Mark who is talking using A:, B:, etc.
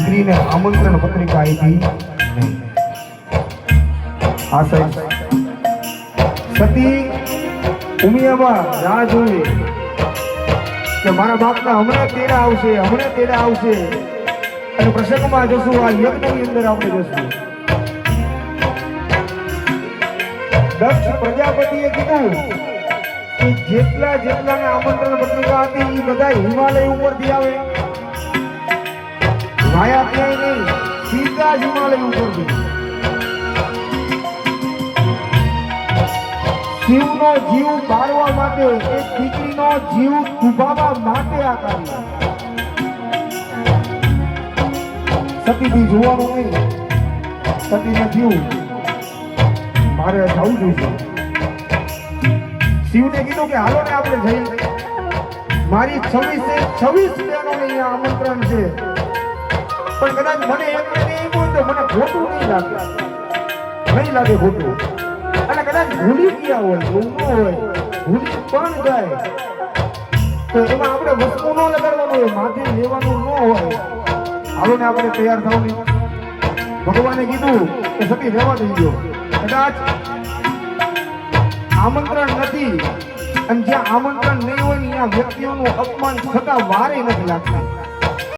A: દીકરીને આમંત્રણ પત્રિકા આપી નહીં. આ સાહેબ સતી ઉમિયામાં રાહ જોઈ કે મારા બાપના હમણાં તેડા આવશે અને પ્રસંગમાં જશું. આ યજ્ઞની અંદર આપણે જશું. દક્ષ પ્રજાપતિએ કીધું કે જેટલાને આમંત્રણ પત્રિકા હતી એ બધા હિમાલય ઉપરથી આવે. માયા ક્યાંય નહીં, સીધા જ હિમાલય ઉપરથી. શિવનો જીવ બાળવા માટે, એક દીકરીનો જીવ દુભાવવા માટે આ કાર્ય. સતીથી જોવાનું નહીં, સતીને થયું મારે જવું જોઈએ. શિવને કીધું કે હાલો ને આપણે જઈએ. મારી 26 બહેનોને અહીંયા આમંત્રણ છે, પણ કદાચ મને એમને નહીં બોલ તો મને ખોટું નહીં લાગે ખોટું. અને કદાચ ભૂલી ગયા હોય, એવું ન હોય, ભૂલી પણ જાય તો એમાં આપણે વસ્તુ ન લગાડવાનું હોય, માથે લેવાનું ન હોય. હાલો ને આપણે તૈયાર થવાનું. ભગવાને કીધું કે સતી રહેવા દઈ. કદાચ આમંત્રણ નથી અને જ્યાં આમંત્રણ નહીં હોય ને ત્યાં વ્યક્તિઓનું અપમાન થતા વારે નથી લાગતું.